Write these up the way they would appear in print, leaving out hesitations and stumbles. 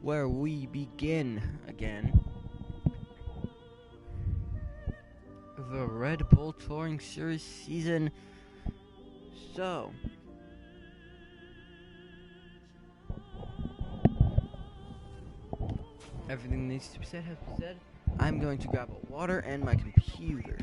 where we begin again the Red Bull Touring Series season. So, everything that needs to be said has been said. I'm going to grab a water and my computer.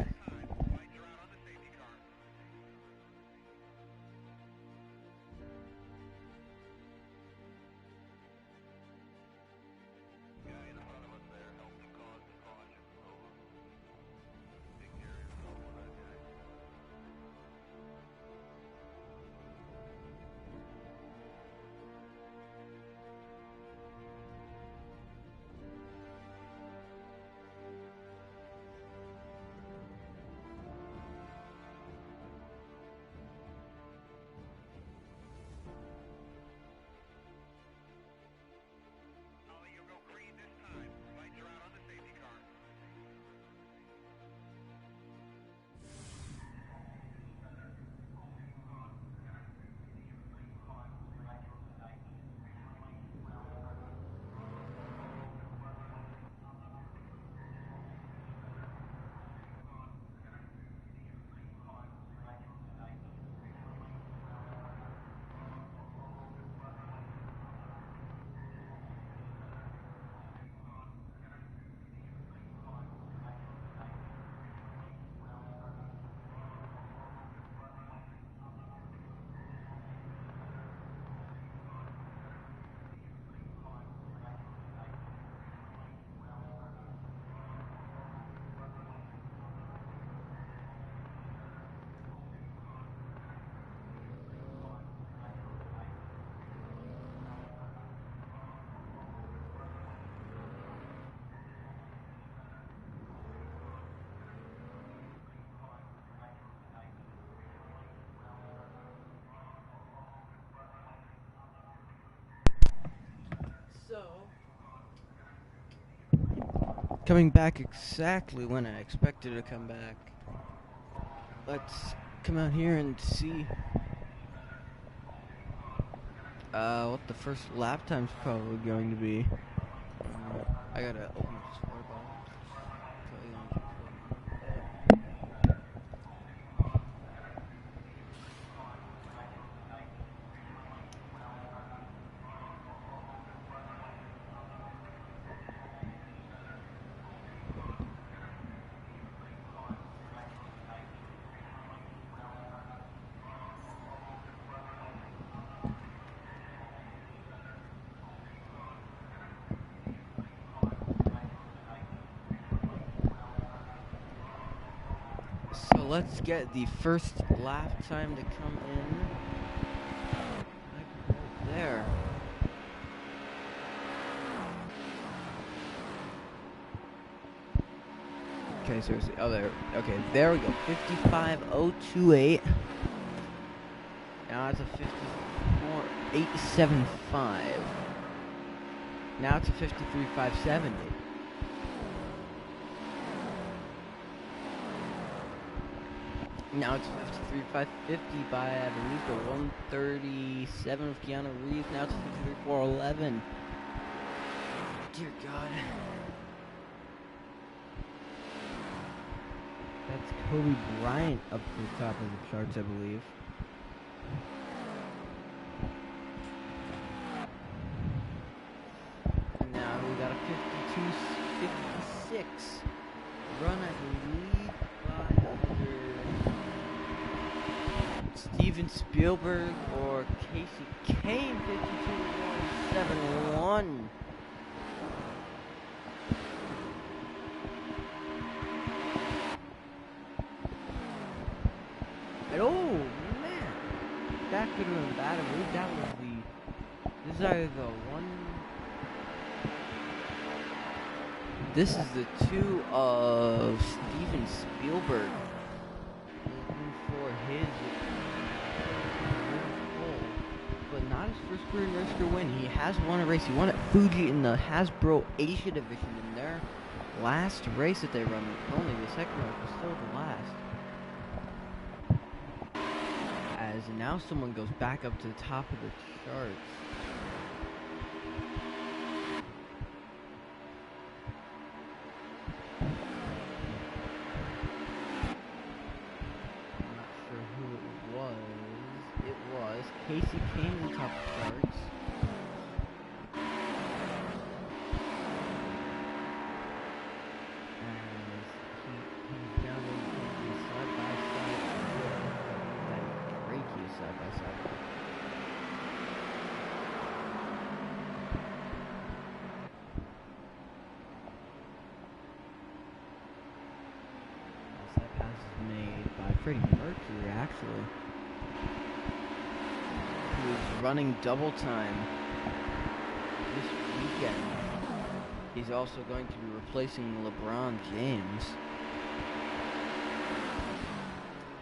Coming back exactly when I expected to come back. Let's come out here and see what the first lap time's probably going to be. I gotta open up this water bottle. So let's get the first lap time to come in. Like right there. Okay, seriously. Oh, there. Okay, there we go. 55.028. Now it's a 54.875. Now it's a 53.570. Now it's 53.550 by, I believe, the 137 of Keanu Reeves. Now it's 53.411. Dear God. That's Kobe Bryant up to the top of the charts, I believe. And now we got a 52.56 run, I believe, by either Steven Spielberg or Casey Kane. 52.171. Oh man, that could have been bad. I believe that was this is either the one. This is the two of Steven Spielberg looking for his pole, but not his first career Nurrscurr win. He has won a race. He won at Fuji in the Hasbro Asia division in their last race that they run. Only the second race, but still the last. As now someone goes back up to the top of the charts. Casey Kane on top of charts. He's down in the side-by-side. That Drake is side-by-side. That pass is made by Freddie Mercury, actually. Who is running double time this weekend. He's also going to be replacing LeBron James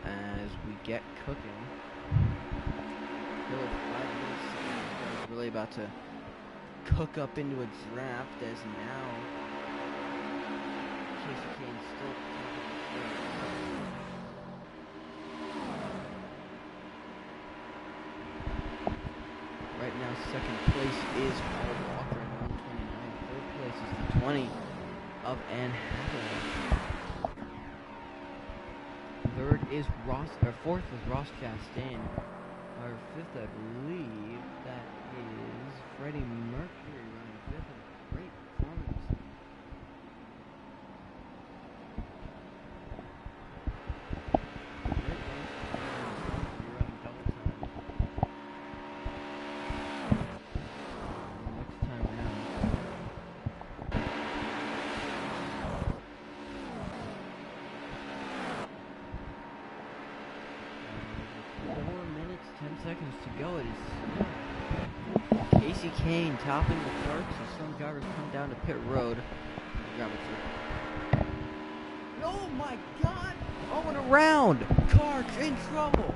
as we get cooking. Still 5 minutes. He's really about to cook up into a draft as now Casey Kane's still right now. Second place is Paul Walker at 129. Third place is the 20 of Ann Hathaway. Third is fourth is Ross Chastain. Our fifth, I believe, that is Freddie Mercury running fifth. A great performance. Great race. Running double time. Next time around. 10 seconds to go. It is Casey Kane topping the charts as some drivers come down to pit road. Oh my God! Oh, and around! Car's in trouble!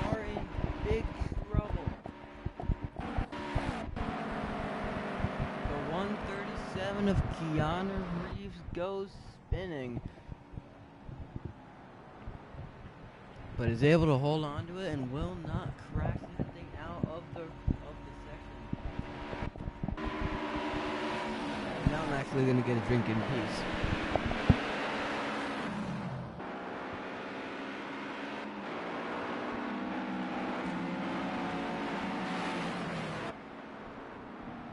Car in big trouble. The 137 of Keanu Reeves goes spinning, but is able to hold on to it and will not crash anything out of the section. Now I'm actually going to get a drink in peace.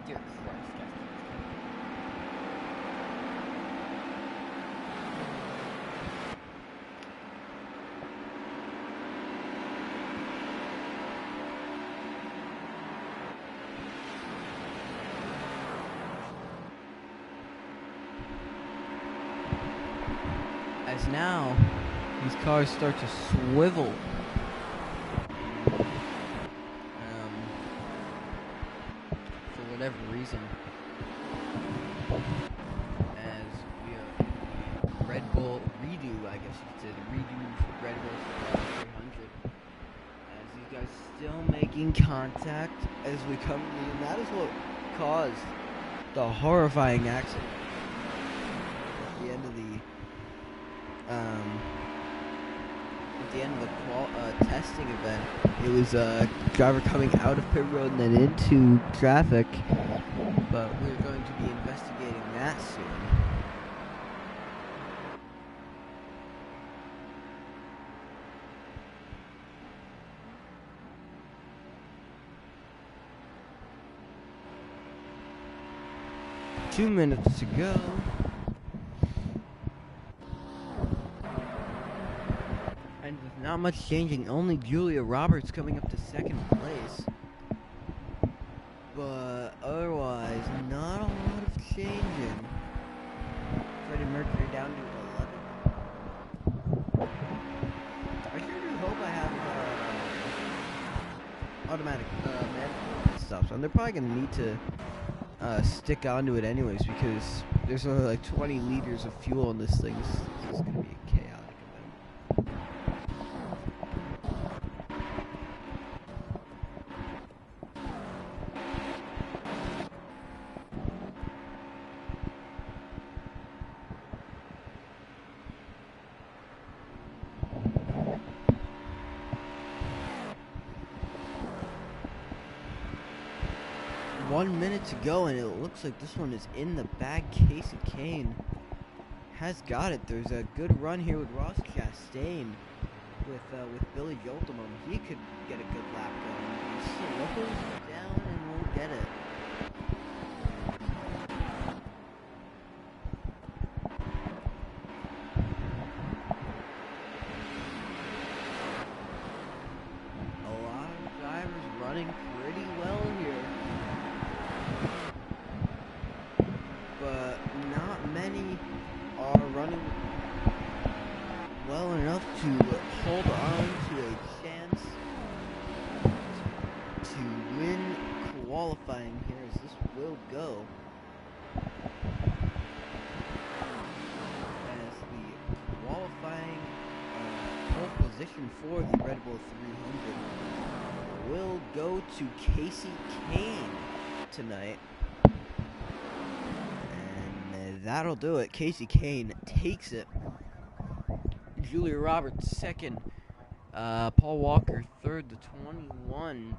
Dear Christ, guys. As now, these cars start to swivel. For whatever reason. As we are in the Red Bull redo, I guess you could say, the redo Red Bull 300. As these guys still making contact as we come to the, and that is what caused the horrifying accident at the end of the testing event. It was a driver coming out of pit road and then into traffic, but we're going to be investigating that soon. Two minutes to go. And with not much changing, only Julia Roberts coming up to second place. But otherwise, not a lot of changing. Freddie Mercury down to 11. I sure do hope I have automatic manual stops on. They're probably going to need to stick onto it anyways, because there's only like 20 liters of fuel in this thing. This is going to be a chaotic event. 1 minute to go, and it looks like this one is in the bag. Casey Kane has got it. There's a good run here with Ross Chastain. With Billy Joltimum, he could get a good lap going. He slows down and won't get it. A lot of drivers running pretty well here, but not many are running well enough to hold on to a chance to win qualifying here, as this will go as the qualifying pole position for the Red Bull 300 will go to Casey Kane tonight, and that'll do it. Casey Kane takes it. Julia Roberts second, Paul Walker third to 21,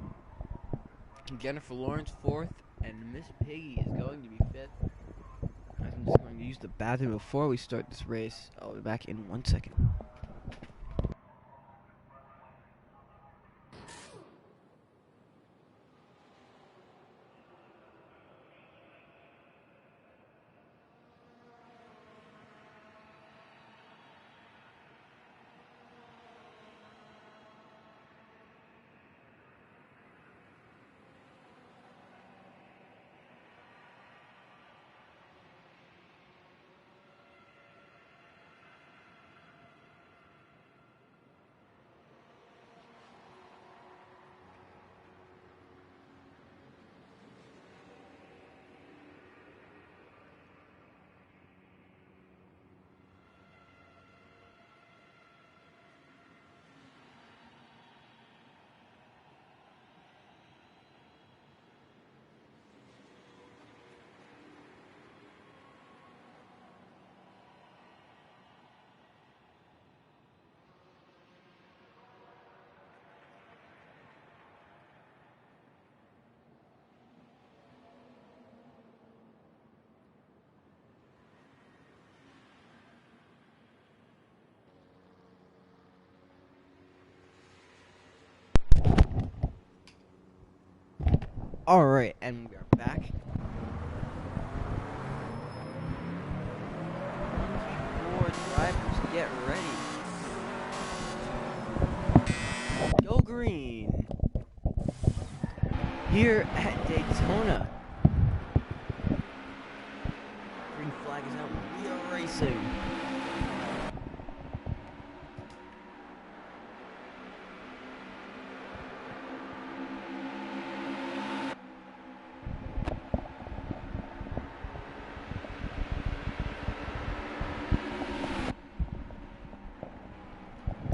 Jennifer Lawrence fourth, and Miss Piggy is going to be fifth. I'm just going to use the bathroom before we start this race. I'll be back in 1 second. Alright, and we are back. Board drivers, get ready. Go green. Here at Daytona. Green flag is out. We are racing.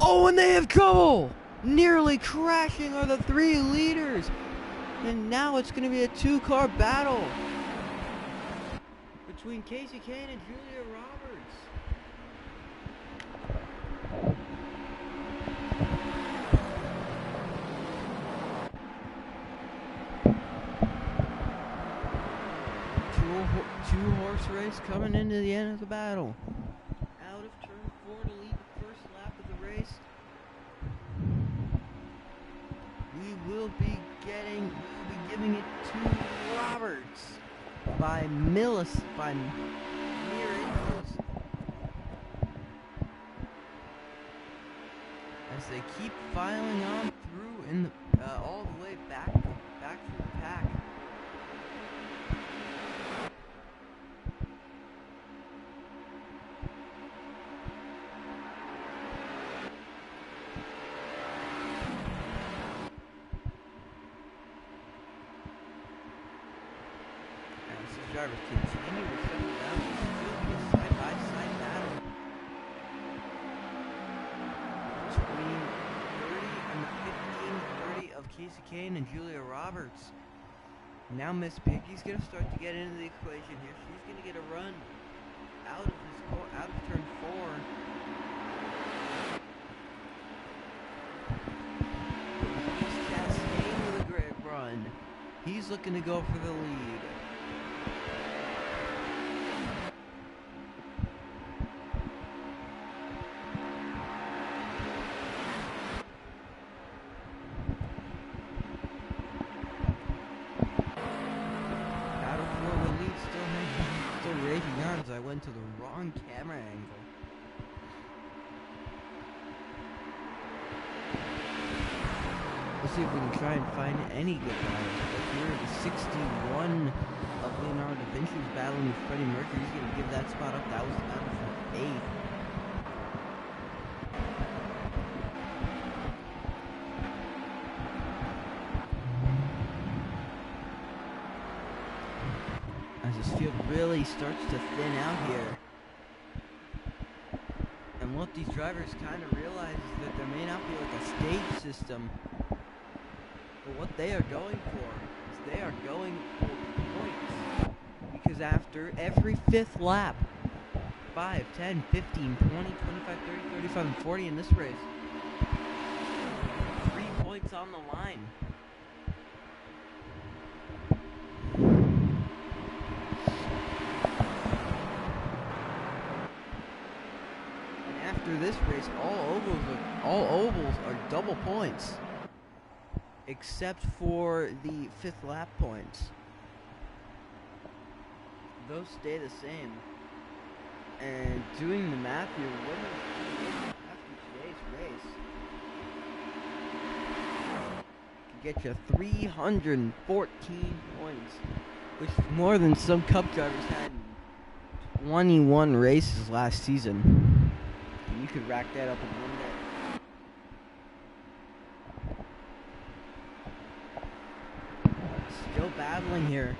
Oh, and they have trouble! Nearly crashing are the three leaders. And now it's going to be a two-car battle between Casey Kane and Julia Roberts. Two-horse race coming into the end of the battle. Out of turn 4 to lead the first lap of the race. We will be giving it to Roberts by mere inches, as they keep filing on through in the all the way back through the pack. Drivers continue to settle down. It's still be a side-by-side battle between 30 and 15-30 of Casey Kane and Julia Roberts. Now Miss Piggy's going to start to get into the equation here. She's going to get a run out of turn 4. Chastain with a great run. He's looking to go for the lead. went to the wrong camera angle. Let's see if we can try and find any good battles. But here, the 61 of Leonardo da Vinci's battling with Freddie Mercury. He's going to give that spot up. That was the battle for 8th. As this field really starts to thin out here. And what these drivers kind of realize is that there may not be like a stage system. But what they are going for is they are going for points. Because after every 5th lap, 5, 10, 15, 20, 25, 30, 35, and 40 in this race, 3 points on the line. And after this race, all ovals are double points. Except for the 5th lap points. Those stay the same. And doing the math here, winning after today's race can get you 314 points, which is more than some Cup drivers had in 21 races last season. And you could rack that up in one day. Still battling here.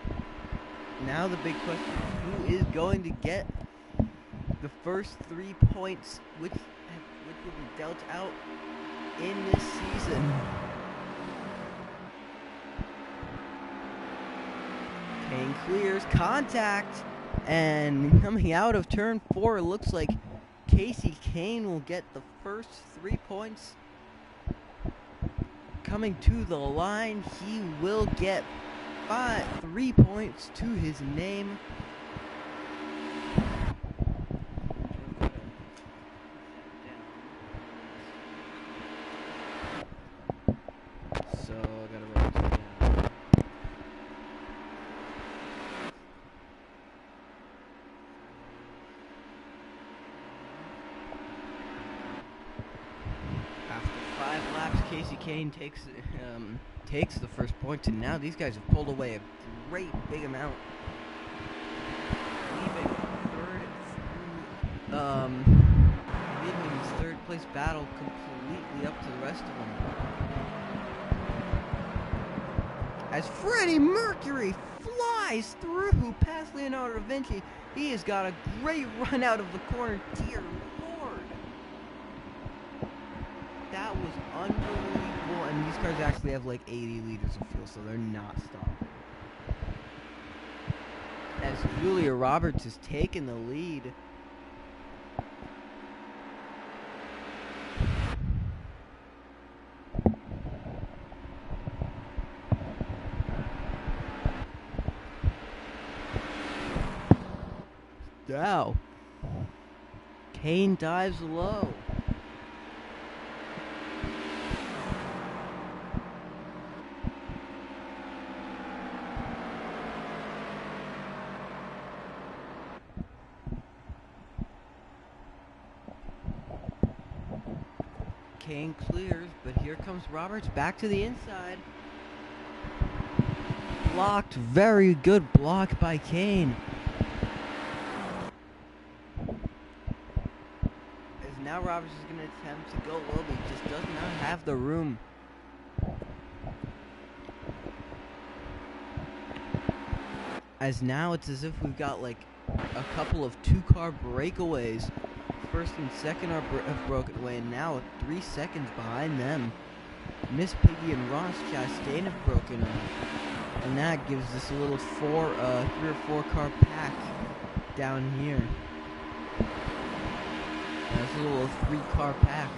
Now the big question is who is going to get the first 3 points which will be dealt out in this season. Kane clears contact, and coming out of turn 4, it looks like Kasey Kahne will get the first 3 points. Coming to the line, he will get 3 points to his name. So I gotta write this down. After 5 laps, Kasey Kahne takes the first point, and now these guys have pulled away a great big amount, leaving his third place battle completely up to the rest of them. As Freddie Mercury flies through past Leonardo da Vinci, he has got a great run out of the corner. Dear Lord, that was unbelievable. And these cars actually have like 80 liters of fuel, so they're not stopping. As Julia Roberts has taken the lead. Wow. Kahne dives low. Kahne clears, but here comes Roberts back to the inside. Blocked, very good block by Kahne. As now Roberts is going to attempt to go low, but he just does not have the room. As now it's as if we've got like a couple of 2-car breakaways. First and second have broken away, and now 3 seconds behind them. Miss Piggy and Ross Chastain have broken up, and that gives us a little 3 or 4 car pack down here. That's a little 3-car pack.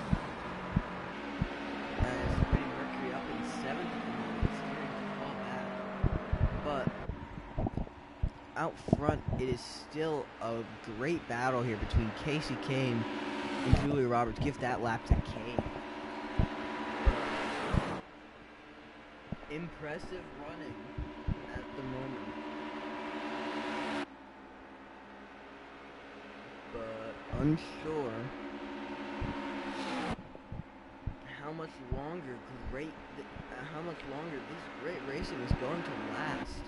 As Freddie Mercury up in 7th, it's starting to fall back. But out front, it is still a great battle here between Kasey Kahne and Julia Roberts. Give that lap to Kahne. Impressive running at the moment. unsure how much longer this great racing is going to last.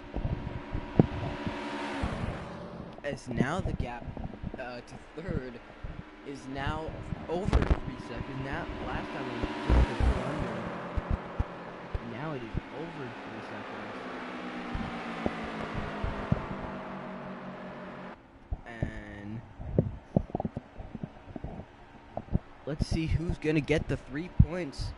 As now the gap to third is now over 3 seconds. Now, last time it was just a bit under. Now it is over 3 seconds. And let's see who's gonna get the 3 points.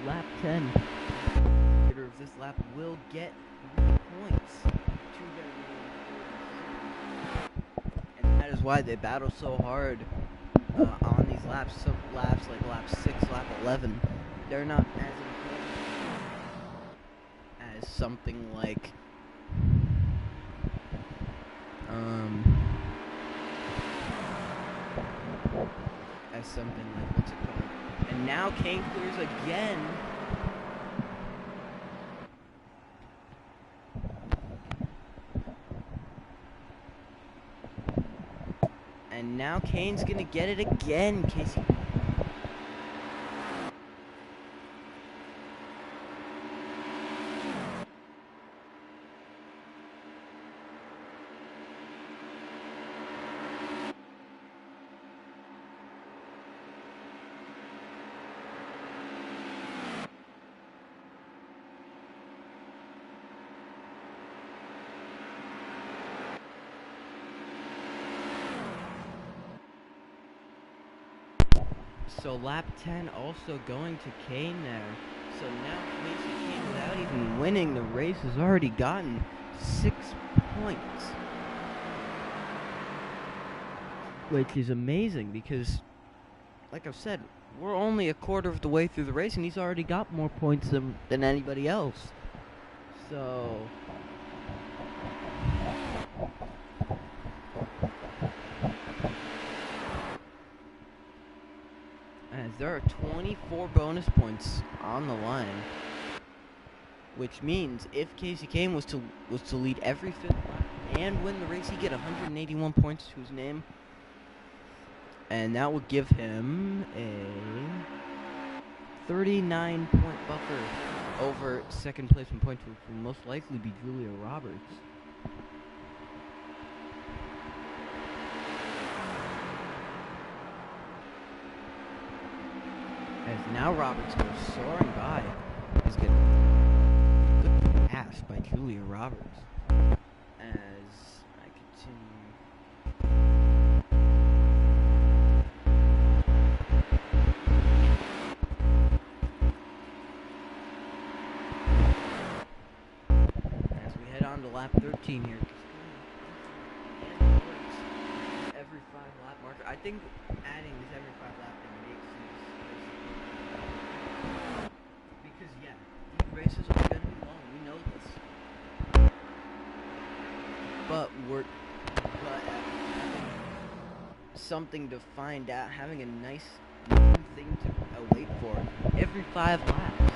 Lap 10. The leader of this lap will get 3 points to their lead. And that is why they battle so hard on these laps. Some laps like lap 6, lap 11, they're not as important as something like what's it called? And now Kane clears again. And now Kane's gonna get it again, Casey. So lap 10 also going to Kane there. So now Casey Kane, without even winning the race, has already gotten 6 points. Which is amazing because, like I've said, we're only a quarter of the way through the race and he's already got more points than anybody else. So as there are 24 bonus points on the line, which means if Casey Kane was to lead every 5th lap and win the race, he'd get 181 points to his name, and that would give him a 39-point buffer over second placement points, which will most likely be Julia Roberts. As now Roberts goes soaring by. He's getting good pass by Julia Roberts. As I continue. As we head on to lap 13 here. Every 5-lap marker. I think adding this every 5-lap thing makes sense. Because, yeah, these races are going to be long. We know this. But having something to find out, having a nice new thing to wait for every 5 laps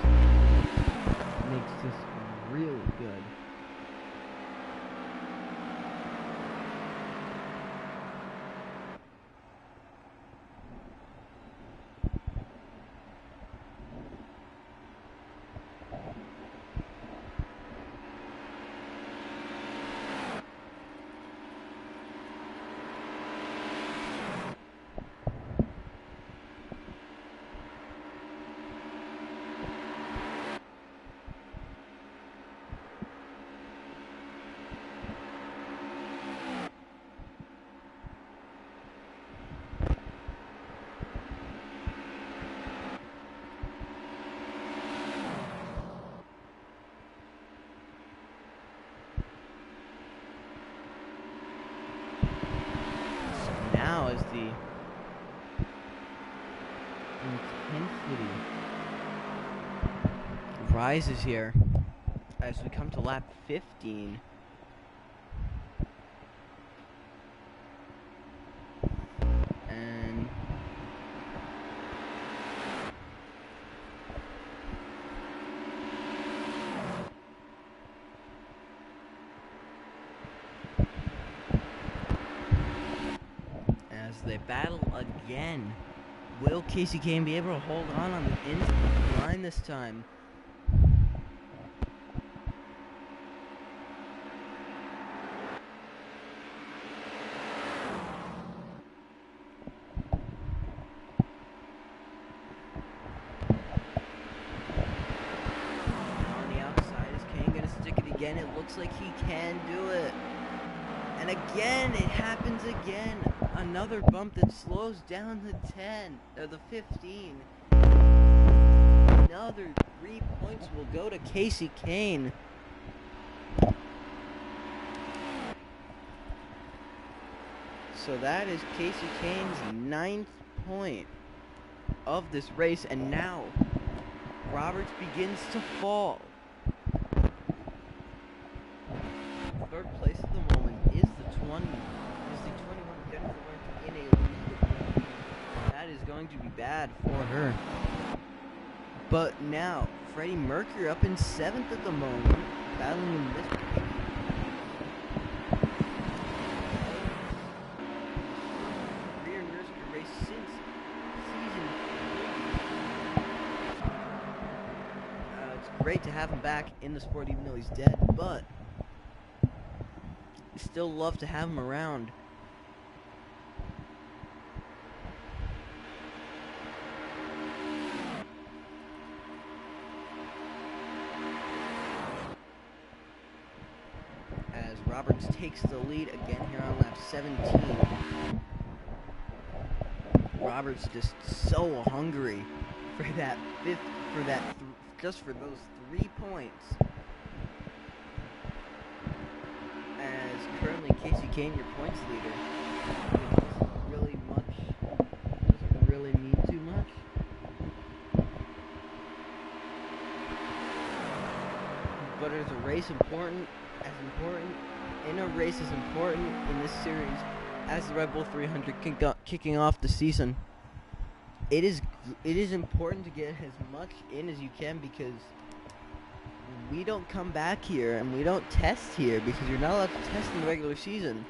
makes this really good. Now is the intensity rises here as we come to lap 15. And they battle again. Will Kasey Kahne be able to hold on the inside line this time? On the outside, is Kahne going to stick it again? It looks like he can do it. And again, it happens again. Another bump that slows down the 10, or the 15. Another 3 points will go to Kasey Kahne. So that is Kasey Kahne's 9th point of this race, and now Roberts begins to fall. Third place at the moment is the 21 Jennifer Lawrence in a lead of 19. That is going to be bad for her. But now Freddie Mercury up in 7th at the moment, battling in this rear Nurrscurr race since season 3. It's great to have him back in the sport, even though he's dead, but still love to have him around. As Roberts takes the lead again here on lap 17. Roberts just so hungry for that just for those 3 points. Currently, Kasey Kahne, your points leader, doesn't really mean too much. But is a race important in this series as the Red Bull 300 kicking off the season? It is important to get as much in as you can, because we don't come back here and we don't test here, because you're not allowed to test in the regular season.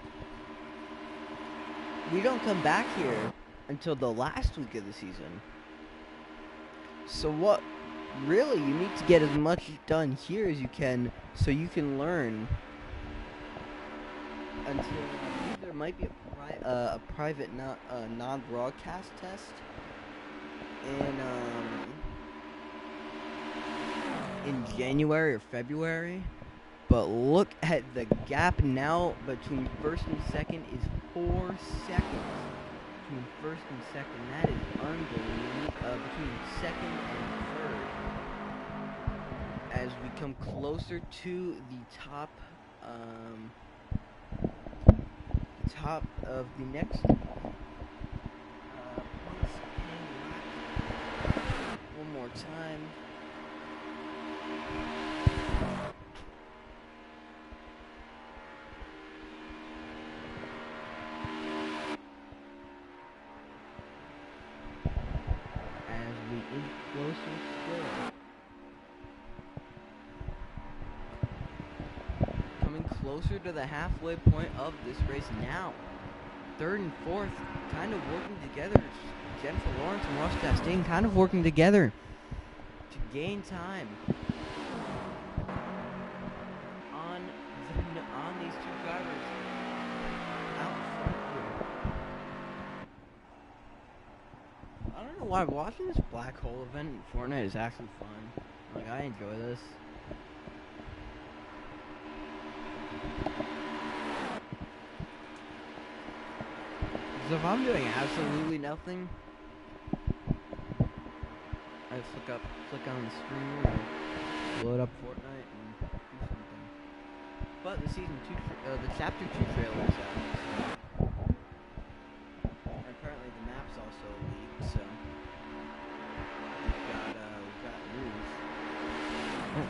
We don't come back here until the last week of the season. So what really you need to get as much done here as you can, so you can learn until there might be a private non-broadcast test in January or February. But look at the gap now between first and second is 4 seconds. Between first and second, that is unbelievable. Between second and third, as we come closer to the top of the next one more time. As we inch closer still. Coming closer to the halfway point of this race now. Third and fourth kind of working together. Jennifer Lawrence and Ross Chastain kind of working together to gain time on these two drivers out front here. I don't know why watching this black hole event in Fortnite is actually fun. Like, I enjoy this. So if I'm doing absolutely nothing, I just click on the screen, or load up Fortnite and do something. But the the chapter 2 trailer is out. And apparently the map's also leaked, so we've got news.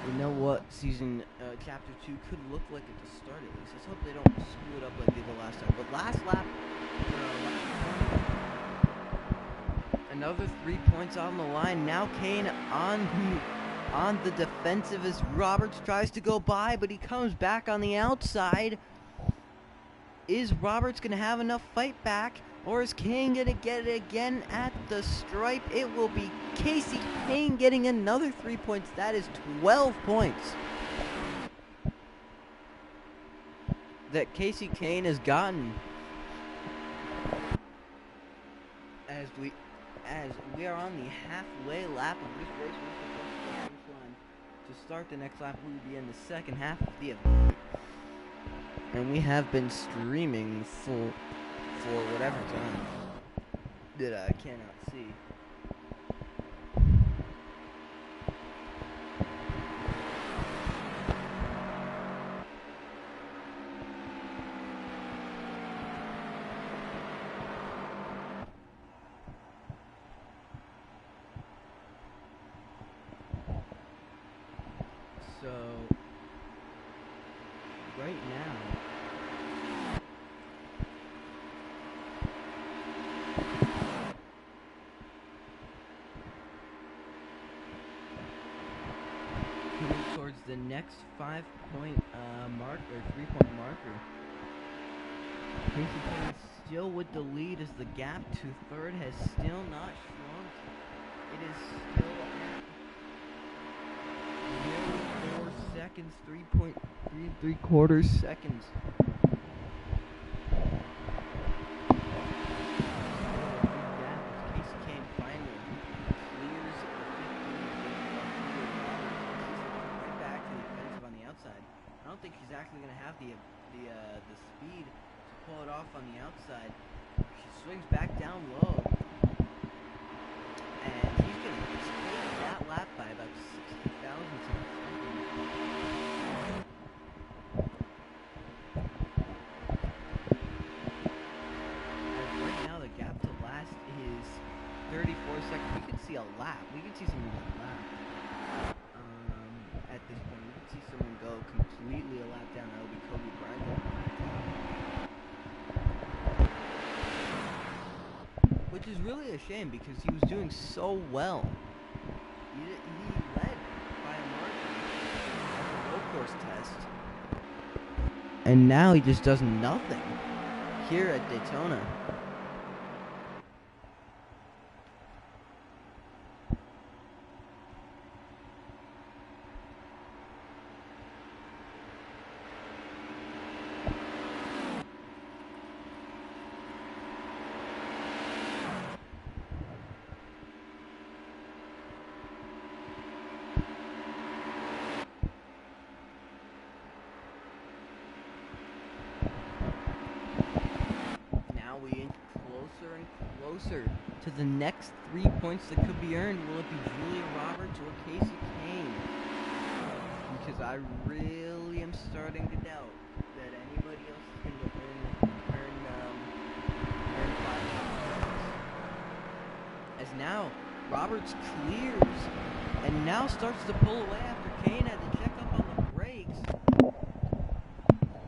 We know what chapter 2 could look like at the start, at least. Let's hope they don't screw it up like they did the last time. But last lap, another 3 points on the line. Now Kahne on the defensive as Roberts tries to go by, but he comes back on the outside. Is Roberts going to have enough fight back Or is Kane going to get it again at the stripe? It will be Casey Kane getting another 3 points. That is 12 points that Casey Kane has gotten. As we are on the halfway lap of this race, to start the next lap, we will be in the second half of the event. And we have been streaming for whatever time that I cannot see. So, right now, towards the next 5-point mark or 3-point marker. Casey Kane still with the lead as the gap to third has still not shrunk. It is still at nearly 4 seconds, 3.3 seconds. Casey Kane finally clears the 15 right back to the offensive on the outside. I don't think she's actually going to have the speed to pull it off on the outside. She swings back down low, and he's going to take that lap by about 60 thousandths of a second. Right now, the gap to last is 34 seconds. We can see a lap. We can see someone go a lap. At this point, we can see someone go completely a lap down. That will be Kobe Bryant. Which is really a shame because he was doing so well. He led by a margin at the road course test. And now he just does nothing here at Daytona. Closer to the next 3 points that could be earned. Will it be Julia Roberts or Casey Kane? Because I really am starting to doubt that anybody else is going to earn 5 points. As now Roberts clears and now starts to pull away after Kane had to check up on the brakes.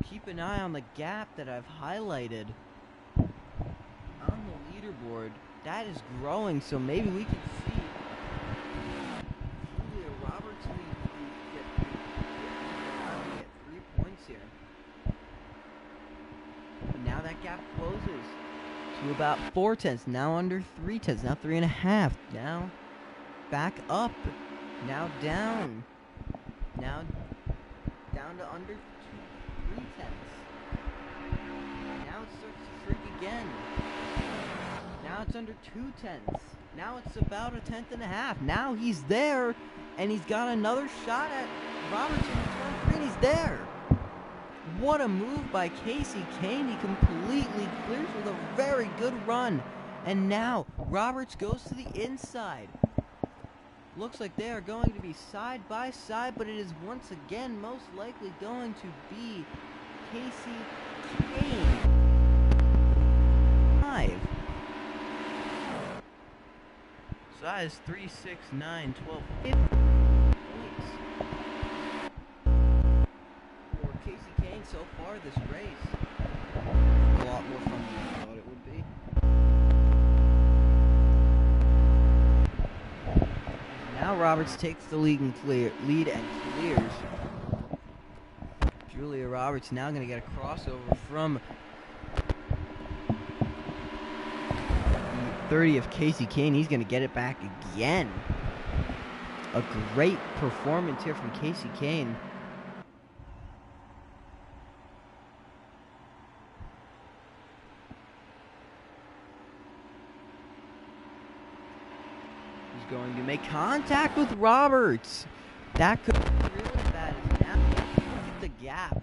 Keep an eye on the gap that I've highlighted board. That is growing, so maybe we can see Julia Roberts get 3 points here. But now that gap closes to about 4 tenths, now under 3 tenths, now 3.5, now back up, now down to under 3 tenths. Now it starts to shrink again. Now it's under 2 tenths. Now it's about 1.5 tenths. Now he's there, and he's got another shot at Roberts in turn 3, and he's there. What a move by Casey Kane. He completely clears with a very good run. And now Roberts goes to the inside. Looks like they are going to be side by side, but it is once again most likely going to be Casey Kane. 5. So that is 3, 6, 9, 12, 15 points for Casey Kane so far this race. A lot more fun than I thought it would be. Now Roberts takes the lead and clears. Julia Roberts now going to get a crossover from 30 of Casey Kane. He's going to get it back again. A great performance here from Casey Kane. He's going to make contact with Roberts. That could be really bad. Now look at the gap.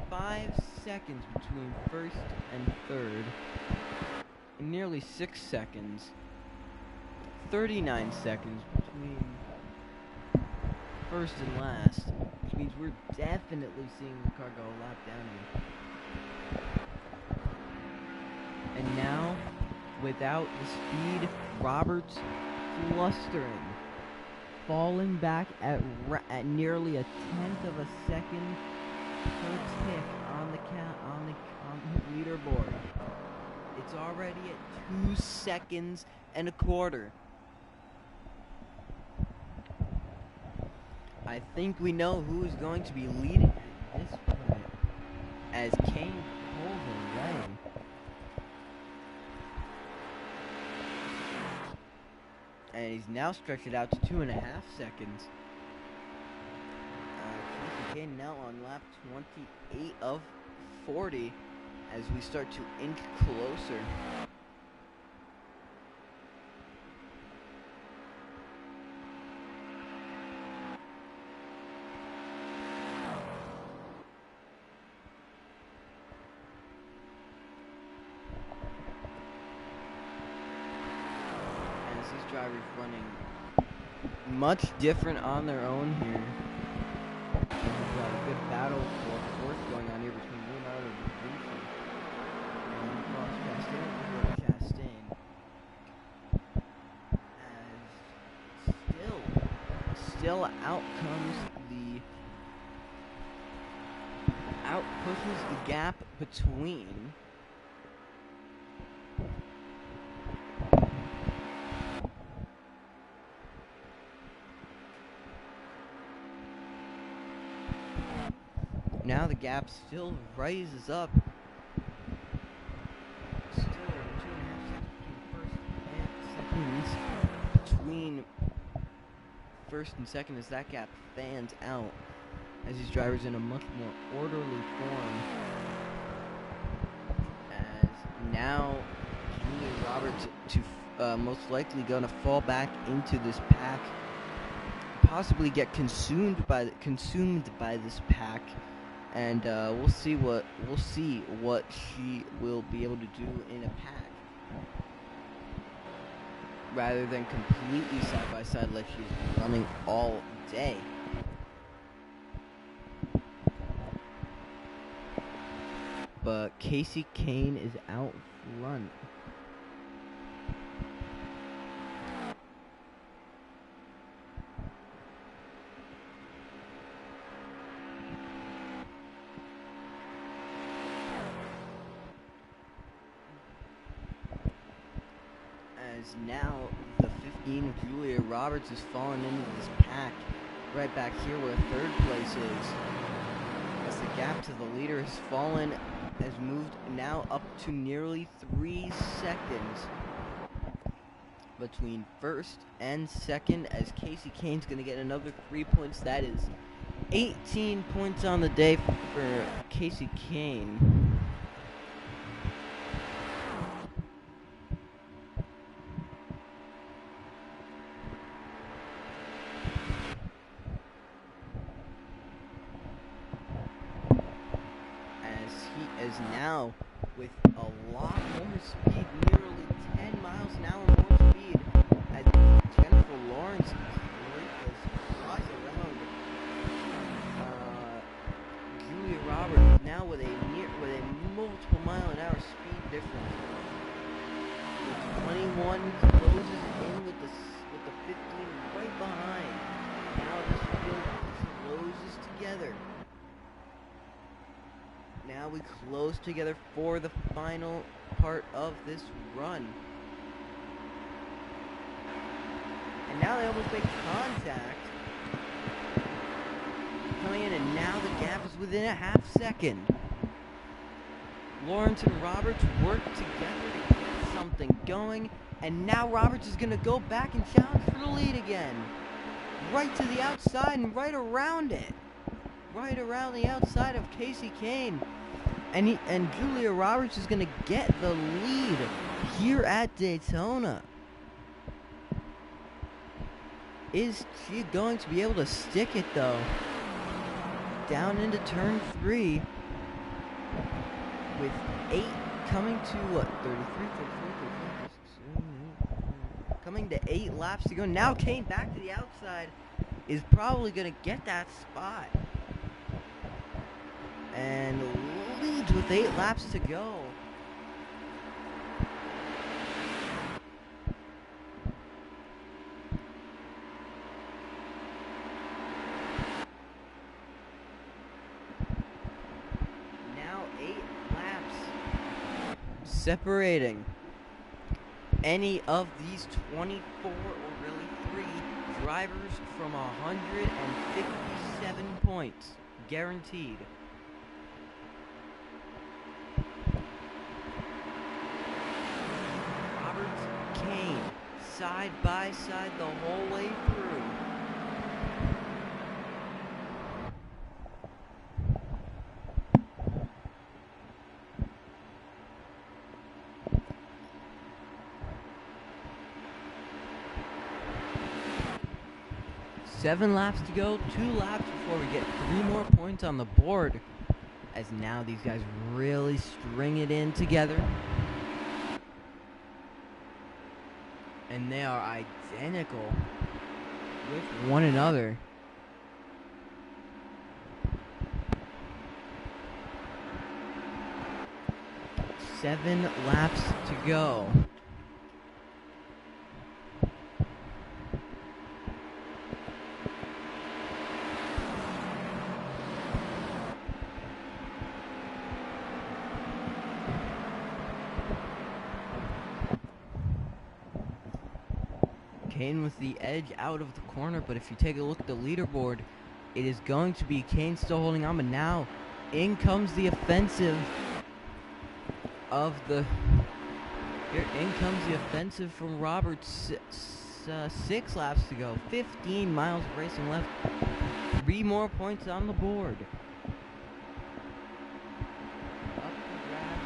5 seconds between first and third. And nearly 6 seconds. 39 seconds between first and last. Which means we're definitely seeing the car go a lap down here. And now, without the speed, Roberts flustering. Falling back at nearly a tenth of a second per tick on the leaderboard. It's already at 2 seconds and a quarter. I think we know who is going to be leading at this point, as Kane pulls away. And he's now stretched it out to 2.5 seconds. Casey Kane now on lap 28 of 40 as we start to inch closer. These drivers running much different on their own here. We've got a good battle for fourth going on here between Leonardo and Ross Chastain. As still out pushes the gap between now the gap still rises up. Still 2.5 seconds between first and second as that gap fans out. As these drivers in a much more orderly form. As now Julian Roberts most likely gonna fall back into this pack, possibly get consumed by this pack. And we'll see what she will be able to do in a pack, rather than completely side by side like she's been running all day. But Casey Kane is out front. As now the 15 of Julia Roberts is falling into this pack right back here where third place is. As the gap to the leader has fallen, has moved now up to nearly 3 seconds between first and second, as Casey Kane's going to get another 3 points. That is 18 points on the day for Casey Kane. Is now with a lot more speed, nearly 10 miles an hour more speed, as Jennifer Lawrence flies around Julia Roberts now with a multiple mile an hour speed difference. The 21 closes in with the 15 right behind. Now this field closes together. Now we close together for the final part of this run. And now they almost make contact. Coming in, and now the gap is within a half second. Lawrence and Roberts work together to get something going. And now Roberts is going to go back and challenge for the lead again. Right to the outside and right around it. Right around the outside of Casey Kane. And Julia Roberts is going to get the lead here at Daytona. Is she going to be able to stick it though? Down into turn 3 with 8 coming to what? 33, 34, 35, coming to 8 laps to go. Now Kane back to the outside is probably going to get that spot. And leads with 8 laps to go. Separating any of these 24 or really 3 drivers from 157 points guaranteed. Roberts, Kane, side by side the whole way through. 7 laps to go, 2 laps before we get 3 more points on the board. As now these guys really string it in together. And they are identical with one another. Seven laps to go. Kane with the edge out of the corner, but if you take a look at the leaderboard, it is going to be Kane still holding on, but now in comes the offensive of the... Here in comes the offensive from Roberts. 6 laps to go, 15 miles of racing left, 3 more points on the board. Up the grab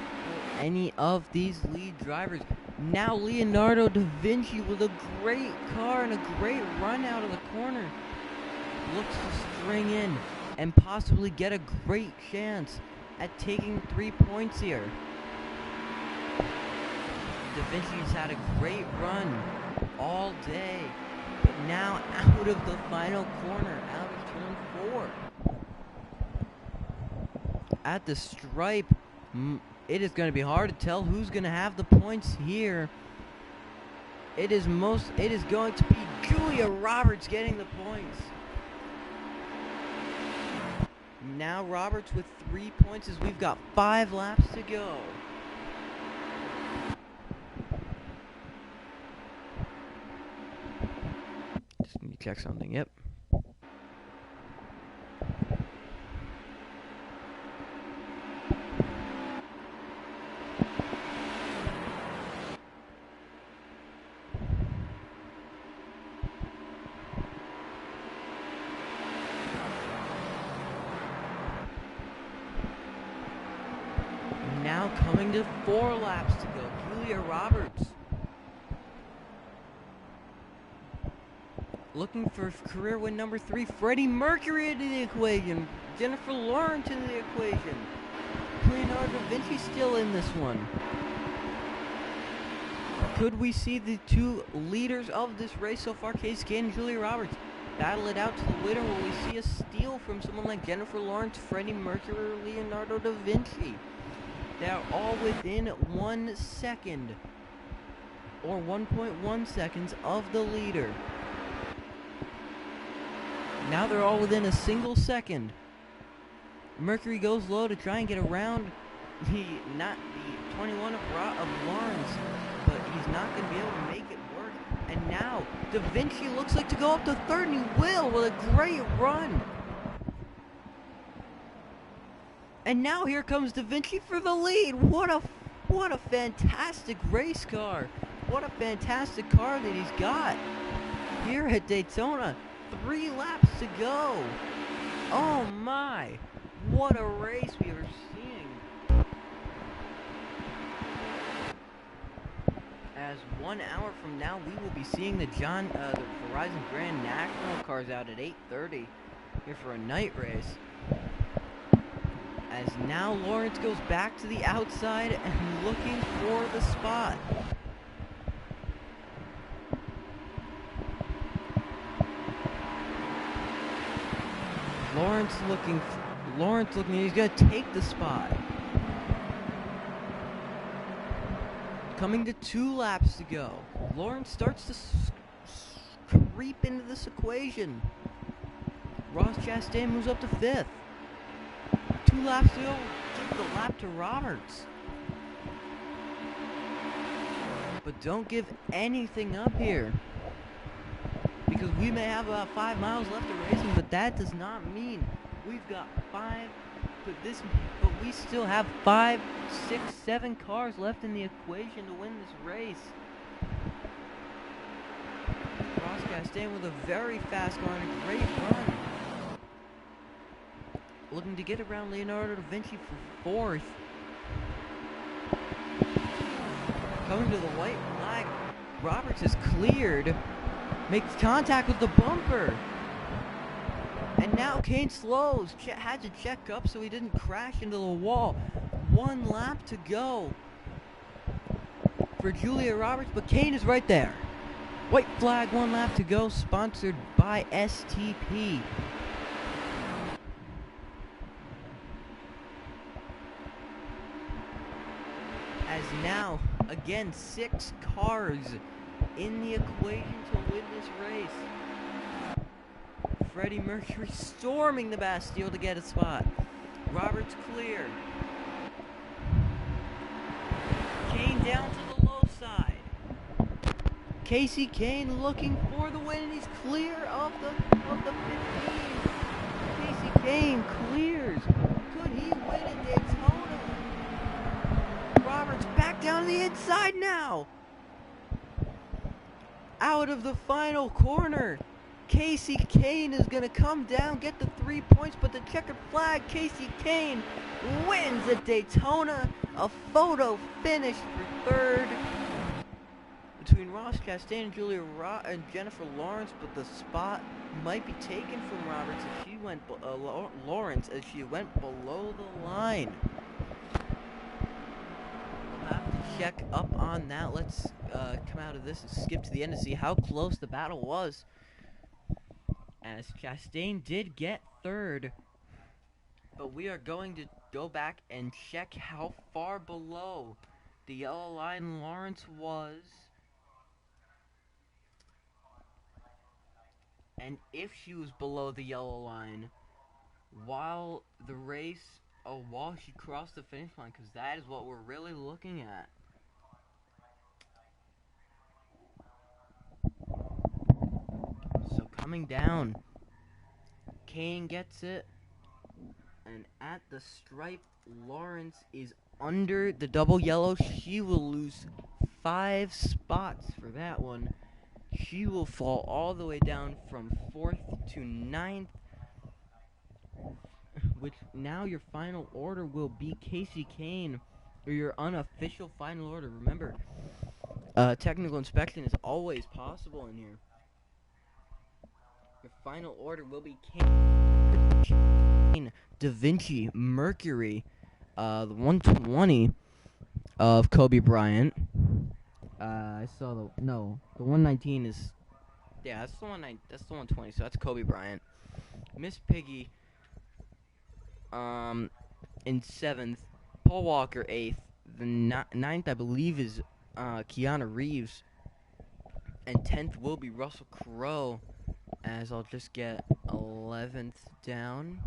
for any of these lead drivers. Now Leonardo da Vinci with a great car and a great run out of the corner looks to string in and possibly get a great chance at taking 3 points here. Da Vinci's had a great run all day, but now out of the final corner, out of turn 4. At the stripe, it is going to be hard to tell who's going to have the points here. It is going to be Julia Roberts getting the points. Now Roberts with 3 points as we've got 5 laps to go. Just need to check something. Yep. Now coming to 4 laps to go, Julia Roberts. Looking for career win number 3, Freddie Mercury into the equation. Jennifer Lawrence into the equation. Leonardo da Vinci still in this one. Could we see the 2 leaders of this race so far, Casey Kane and Julia Roberts, battle it out to the winner? Will we see a steal from someone like Jennifer Lawrence, Freddie Mercury, or Leonardo da Vinci? They're all within 1 second, or 1.1 seconds of the leader. Now they're all within a single second. Mercury goes low to try and get around the 21 of Lawrence, but he's not going to be able to make it work. And now Da Vinci looks like to go up to 3rd, and he will with a great run. And now here comes Da Vinci for the lead. What a What a fantastic race car. What a fantastic car that he's got here at Daytona. 3 laps to go. Oh my. What a race we are seeing. As 1 hour from now, we will be seeing the Verizon Grand National cars out at 8:30 here for a night race. As now Lawrence goes back to the outside and looking for the spot. Lawrence looking, he's gonna take the spot. Coming to 2 laps to go. Lawrence starts to creep into this equation. Ross Chastain moves up to 5th. 2 laps to go. Give the lap to Roberts. But don't give anything up here. Because we may have about 5 miles left of racing, but that does not mean we've got 5. But we still have 5, 6, 7 cars left in the equation to win this race. Ross Chastain with a very fast car and a great run. Looking to get around Leonardo da Vinci for 4th. Coming to the white flag. Roberts is cleared. Makes contact with the bumper. And now Kane slows. Had to check up so he didn't crash into the wall. 1 lap to go for Julia Roberts, but Kane is right there. White flag, 1 lap to go, sponsored by STP. As now, again, 6 cars in the equation to win this race. Freddie Mercury storming the Bastille to get a spot. Roberts clear. Kane down to the low side. Casey Kane looking for the win, and he's clear of the 15. Casey Kane clears. Could he win at Daytona? Roberts back down to the inside now. Out of the final corner. Casey Kane is going to come down, get the 3 points, but the checkered flag, Casey Kane wins at Daytona. A photo finish for 3rd between Ross Chastain and Jennifer Lawrence, but the spot might be taken from Roberts if she went Lawrence as she went below the line. We'll have to check up on that. Let's come out of this and skip to the end to see how close the battle was. As Chastain did get 3rd, but we are going to go back and check how far below the yellow line Lawrence was, and if she was below the yellow line while she crossed the finish line, because that is what we're really looking at. So coming down, Kane gets it, and at the stripe, Lawrence is under the double yellow. She will lose 5 spots for that one. She will fall all the way down from 4th to 9th, which now your final order will be Casey Kane, or your unofficial final order. Remember, technical inspection is always possible in here. Your final order will be Kane, Da Vinci, Mercury, the 120 of Kobe Bryant. I saw the 119 is, yeah, that's the 120, so that's Kobe Bryant. Miss Piggy, in 7th, Paul Walker 8th, the 9th I believe is Keanu Reeves, and 10th will be Russell Crowe. As I'll just get 11th down.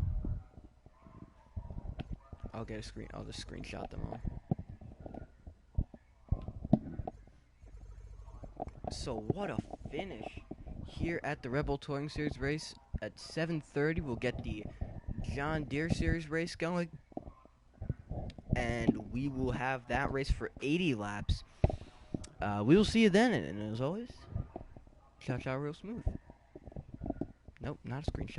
I'll just screenshot them all. So what a finish here at the Red Bull Touring Series race. At 7:30 we'll get the John Deere Series race going. and we will have that race for 80 laps. We will see you then, and as always, ciao ciao real smooth. Nope, not a screenshot.